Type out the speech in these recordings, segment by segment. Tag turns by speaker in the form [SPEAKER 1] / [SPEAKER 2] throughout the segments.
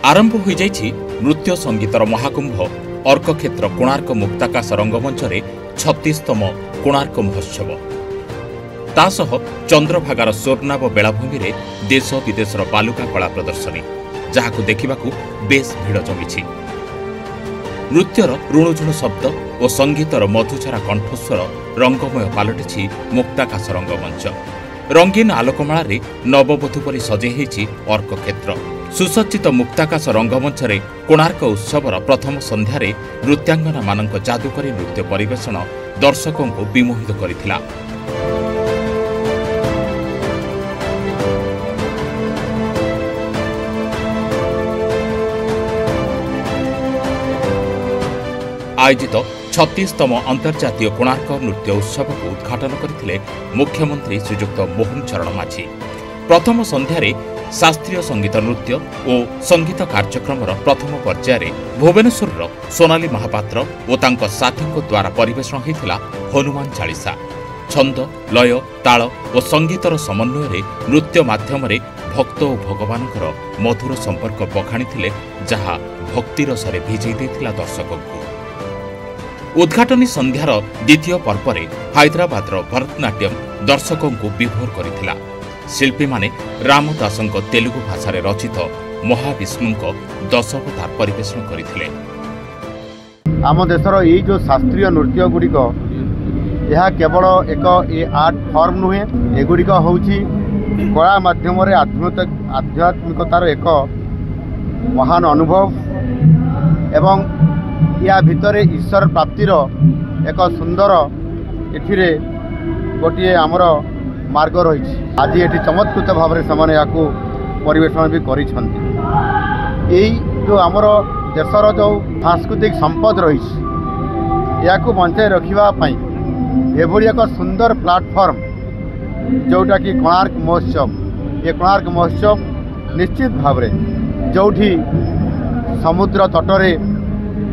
[SPEAKER 1] आरंभ हो जाइछि नृत्य संगीतर महाकुंभ अर्कक्षेत्र कोणार्क मुक्ताकाश रंगमंच 36तम कोणार्क महोत्सव तासह चंद्रभागार स्वर्णाभ बेलाभूमि रे देश विदेशर बालुका कला प्रदर्शनी जहाकु देखिबाकु बेस भिड़ जमिछि। नृत्यर ऋणुझुणु शब्द और संगीतर मधुछारा कंठस्वर रंगमय पालटिछि मुक्ताकाश रंगमंच। रंगीन आलोकमाला रे नवबधू परि सजे हेछि अर्कक्षेत्र। सुसज्जित मुक्ताकाश रंगमंच रे कोणार्क उत्सवर प्रथम संध्यारे नृत्यांगना मानक जादुकरी नृत्य परिवेषण दर्शकों को विमोहित करिथिला। आयोजित 36तम अंतर्जातीय कोणार्क नृत्य उत्सव को उद्घाटन करथिले मुख्यमंत्री श्रीयुक्त मोहन चरण माझी। प्रथम संध्यारे शास्त्रीय संगीत नृत्य और संगीत कार्यक्रम प्रथम पर्यायर भुवनेश्वर सोनाली महापात्र और तांको साथींको द्वारा परिवेषण होइथिला हनुमान चालीसा। छंद लय ताल और संगीतर समन्वय नृत्य माध्यम भक्त और भगवानकर मधुर संपर्क बखाणी जहा भक्ति रसरे भिजई देथिला दर्शकों को। उद्घाटनी संध्यार द्वितीय पर्व हैदराबाद भरतनाट्यम दर्शकों को विभोर करथिला। शिल्पी माने रामदासंक तेलुगु भाषा रचित महाविष्णुंक 10 अवतार परिवेषण करथिले।
[SPEAKER 2] आम देशर ये जो शास्त्रीय नृत्य गुड़िक यह केवल एक आर्ट फॉर्म नुहे, एगुड़िक होउछि कला माध्यम आध्यात्मिकतार एक महान अनुभव एवं या भितर ईश्वर प्राप्तिर एक सुंदर एथिरे गोटे आमर मार्ग रही। आज ये चमत्कृत भाव में से या परिवेषण भी करी जो आमर देशर जो सांस्कृतिक संपद रही या बंचाई रखापी एभली एक सुंदर प्लाटफर्म जोटा कि कोणार्क महोत्सव। ये कोणार्क महोत्सव निश्चित भाव में जोठी समुद्र तटरे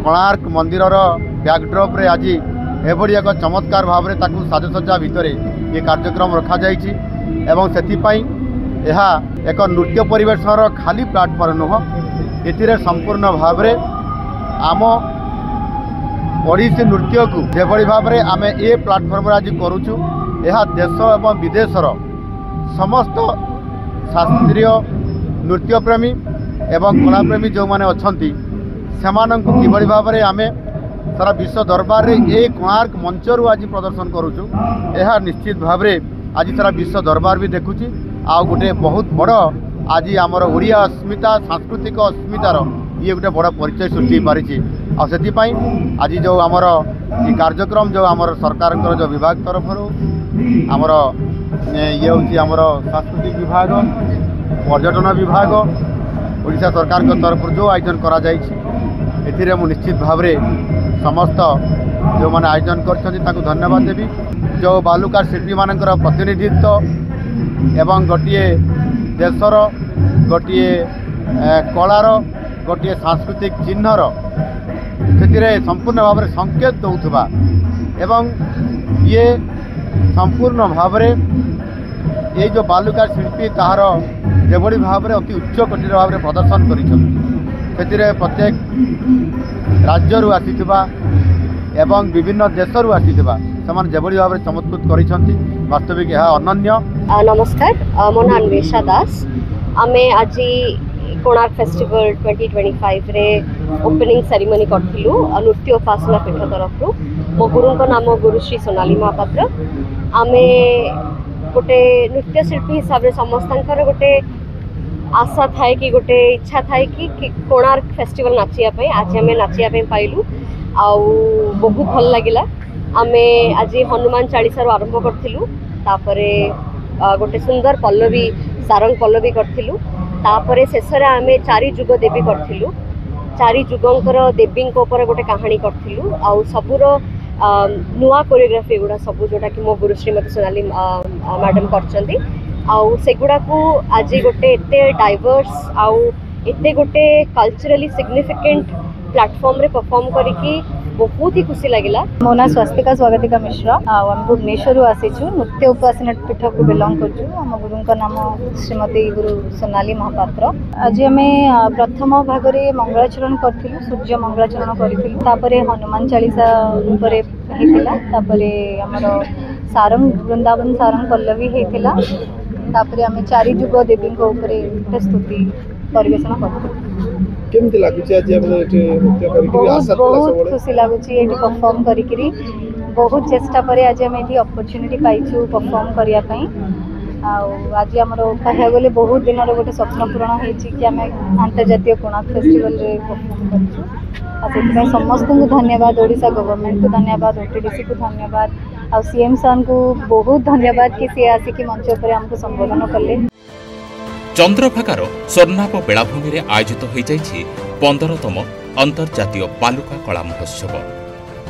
[SPEAKER 2] कोणार्क मंदिर बैकड्रप रे आज एभली एक चमत्कार भाव में साजसज्जा भितर ये कार्यक्रम रखा जाइछि एवं सेतिपाई यह एक नृत्य परिवेषण खाली प्लाटफर्म नुह, एथिरे संपूर्ण भाव में आम ओडिसी नृत्य को जेभली भाव में आम ए प्लाटफर्म आज करुचु यह देश एवं विदेशर समस्त शास्त्रीय नृत्य प्रेमी एवं कलाप्रेमी जो मैंने अच्छी सेमानंकु किभली भाव में आमे सारा विश्व दरबार रे ए कोणार्क मंचरू आज प्रदर्शन करुचु। यह निश्चित भाव में आज सारा विश्व दरबार भी देखुची आ गोटे बहुत बड़ आज आमर ओडिया अस्मिता सांस्कृतिक अस्मितार ये गोटे बड़ परिचय सृष्टि पारिछि। आ सेतिपाई आज जो आमर ये कार्यक्रम जो आमर सरकार जो विभाग तरफ आमर ये होची आमर सांस्कृतिक विभाग पर्यटन विभाग ओडिशा सरकार के तरफ जो आयोजन करा जाइछि एथिरे मु निश्चित भाव में समस्त जो मैंने आयोजन कर धन्यवाद देवी। जो बालुका शिल्पी मानकर प्रतिनिधित्व एवं गोटे देशर गोटे कलार गोटे सांस्कृतिक चिन्हर से संपूर्ण भाव में संकेत दौथुबा एवं ये संपूर्ण भाव में ये जो बालुका शिल्पी ताहार जेभली भाव में अति उच्च कोटिर भाव में प्रदर्शन कर प्रत्येक राज्यरू आसीथिबा एवं विभिन्न देशरू आसीथिबा समान जेभली भाव में चमत्कृत करिसंती वास्तविक यह अनन्य।
[SPEAKER 3] नमस्कार, मो नाम अन्वेषा दास। आमे आज कोणार्क फेस्टिवल 2025 रे ओपनिंग सेरेमनी करथिलु नृत्य उपासना पीठ तरफ। मो गुरु नाम गुरुश्री सोनाली महापात्र। आमे गोटे नृत्य शिल्पी हिसाब से समस्तंकर गोटे आशा थाए कि गोटे इच्छा थाए कि कोणार्क फेस्टिवल नाचिया आज आम नाचिया पाइलु आउ बहुत भल लगिला। आमे आज हनुमान चालीसा आरंभ करथिलु, तापरे गोटे सुंदर पल्लवी सारंग पल्लवी करथिलु, तापरे शेषरे आमे चारि जुग देवी करथिलु। चारि जुगंकर देवी ऊपर गोटे कहानी करथिलु आउ सबुर नुआ कोरियोग्राफी गुड़ा सब जोटा कि मो गुरु श्रीमती सोनाली मैडम करचंदी आउ सेगुड़ा को आज गोटे एते डाइवर्स आउ एते गोटे कल्चरली सिग्निफिकेंट प्लेटफॉर्म रे परफॉर्म करिकी बहुत ही खुशी लगिला।
[SPEAKER 4] मो ना स्वास्तिका स्वागतिका मिश्र आम भुवनेश्वर आसीचु नृत्य उपासना पीठ को बिलंग करछु। आम गुरु नाम श्रीमती गुरु सोनाली महापात्र। आज आम प्रथम भाग में मंगलाचरण करथिलु, सूर्य मंगलाचरण करथिलु, तापरे हनुमान चालीसा उपरे हेतिला, तापरे हमर सारंग वृंदावन सारंग पल्लवी हेतिला, तापरे आम चारि जुग देवी को उपरे स्तुति परिवेषण करथिलु।
[SPEAKER 5] केमती लागुची आज हम एटे नृत्य करिकरी
[SPEAKER 4] बहुत
[SPEAKER 5] आशा
[SPEAKER 4] बहुत खुशी लागुची एटी परफॉर्म करिकरी। बहुत चेष्टा परे आज हम एटी अपॉर्चुनिटी पाइछु परफॉर्म करिया पई। आज आमर कह गले बहुत दिन गोटे स्वप्न पूरण होती कि आम अंतर्जातीय कोणार्क फेस्टिवल रे परफॉर्म कर समस्त को धन्यवाद, ओडिशा गवर्नमेंट को धन्यवाद, ओटीडीसी को धन्यवाद, आ सीएम सर को बहुत धन्यवाद कि सी आसिक मंच पर आमको संबोधन कले।
[SPEAKER 1] चंद्रभागार स्वर्णाभ बेलाभूमि में आयोजित हो 15तम अंतर्जातीय बालुका कला महोत्सव।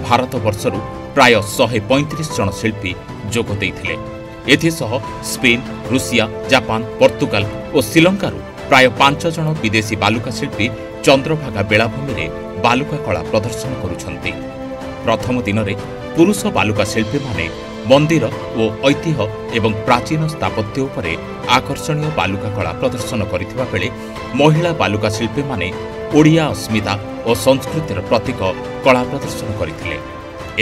[SPEAKER 1] भारत वर्षरू प्राय 135 जन शिल्पी जोग देइथिले। एथिसह स्पेन, रूसिया, जापान, पोर्तुगाल और श्रीलंकार प्राय 5 जन विदेशी बालुका शिल्पी चंद्रभागा बेलाभूमि में बालुका कला प्रदर्शन करुछंती। प्रथम दिन में पुरुष बालुका शिल्पी माने मंदिर और ऐतिह्य एवं प्राचीन स्थापत्य उपरे आकर्षणीय बालुका कला प्रदर्शन करथिबा बेले महिला बालुका शिल्पी माने ओडिया अस्मिता और संस्कृतिर प्रतीक कला प्रदर्शन करथिले।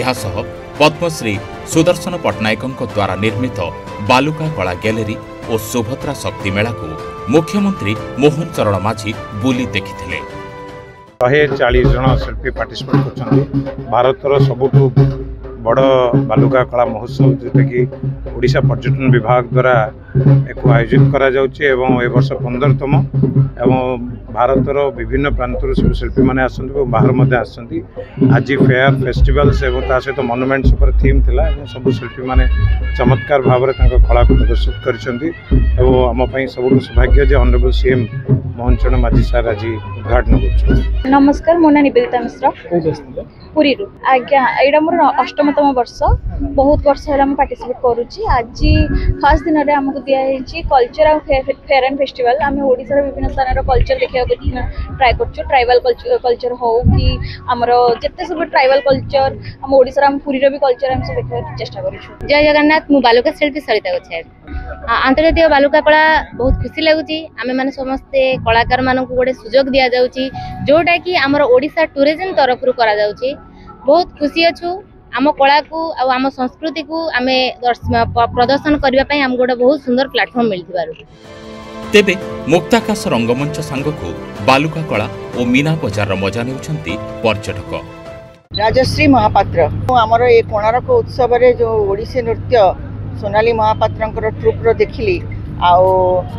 [SPEAKER 1] एहासह पद्मश्री सुदर्शन पट्टनायक द्वारा निर्मित बालुका कला गैलेरी और सुभद्रा शक्ति मेला को मुख्यमंत्री मोहन चरण माझी बुली देखिथिले।
[SPEAKER 6] 140 जन शिल्पी पार्टिसिपेट कर भारतर सबुठु बड़ बालुका कला महोत्सव जोटा कि ओडिशा पर्यटन विभाग द्वारा एक आयोजित करा जाउछि एवं ए वर्ष 15तम एवं भारतर विभिन्न प्रांतर सब शिल्पी माने आसନ୍ତି और बाहर मध्य आसନ୍ତି। आज फेयर फेस्टिवल्स एवं ता सहित मॉन्यूमेंट्स पर थीम थिला एवं सब शिल्पी माने चमत्कार भाव में कला को प्रदर्शित करिसेंती एवं आम पई सबुठु सौभाग्य जे ऑनरेबल सीएम मोहन चरण माझी सर आज उद्घाटन कर।
[SPEAKER 4] नमस्कार, मो ना निवेदिता मिश्र पुरी रु। आज्ञा एटा मोर 8तम वर्ष, बहुत वर्ष है पार्टिसिपेट करुच्ची। आज फर्स्ट दिन में आमको दिखाई कल्चर और फेयर एंड फेस्टिवल। आम ओडिशार विभिन्न स्थान कल्चर देखा ट्राए कर ट्राइबल कल्चर हो कि आमर जिते सब ट्राइबल कल्चर आम ओडिशार आम पुरी भी कल्चर आम सब देखा चेष्टा करूँ।
[SPEAKER 7] जय जगन्नाथ। मु बालुका शिल्पी सरिता गोछायत। अंतर्जातीय बालुका कला बहुत खुशी लगुची। आमे माने समस्ते कलाकार मानक गोटे सुजोग दिया जाउची जोटा कि आमर ओडिशा टूरिज्म तरफ रु करा जाउची। बहुत खुशी अच्छु आम कला को आम संस्कृति को आमे प्रदर्शन करबा पई हम गोटे बहुत सुंदर प्लेटफॉर्म मिलथिबारु।
[SPEAKER 1] तेबे मुक्ताकाश रंगमंच सांगको बालुका कला और मीना बजार मजा नेउछंती पर्यटक।
[SPEAKER 8] राजश्री महापात्र आमर ये कोणार्क उत्सव रे जो ओडिसी नृत्य सोनाली महापात्र ट्रुप रो देखिली आउ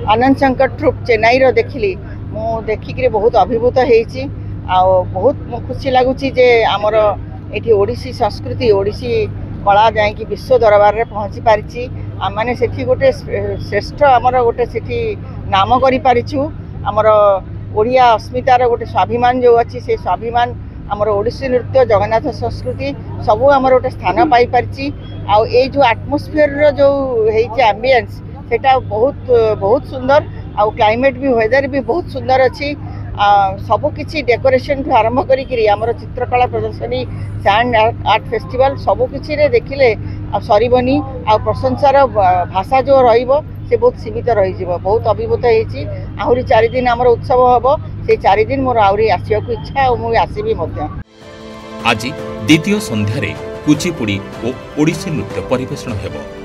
[SPEAKER 8] आनंद शंकर ट्रुप चेन्नई रो देखिली। मु देखिक बहुत अभिभूत होइछि आउ बहुत खुशी लगुची जे आमर एठी ओडिसी संस्कृति ओडिसी कला जाकि विश्व दरबार रे पहुँची पारिछि। आम माने सेठी गोटे श्रेष्ठ आमर गोटे सेठी नाम करि पारिछु। आमर ओडिया अस्मितार गोटे स्वाभिमान जो अच्छी से स्वाभिमान आमर ओडिसी नृत्य जगन्नाथ संस्कृति सबू आमर गोटे स्थान पाई पारिछि। आउ ए जो एटमॉस्फेयर रो जो हेइछि एम्बियंस सेटा बहुत बहुत सुंदर आउ क्लाइमेट भी वेदर भी बहुत सुंदर अच्छी। सबु किछि डेकोरेशन ठू आरंभ करी आमर चित्रकला प्रदर्शनी सैंड आर्ट फेस्टिवल सबु किछि रे देखिले सरीबनी आ प्रशंसार भाषा जो रहिबो से बहुत सीमित रही जीवो। बहुत अभिभूत होइछि। आहुरी 4 दिन आमर उत्सव हबो। से 4 दिन मोर आहुरी आसिया को इच्छा और मु आसीबी मध्य।
[SPEAKER 1] आज द्वितीय संध्यारे कुचिपुड़ी और ओडिसी नृत्य परिवेषण हेबो।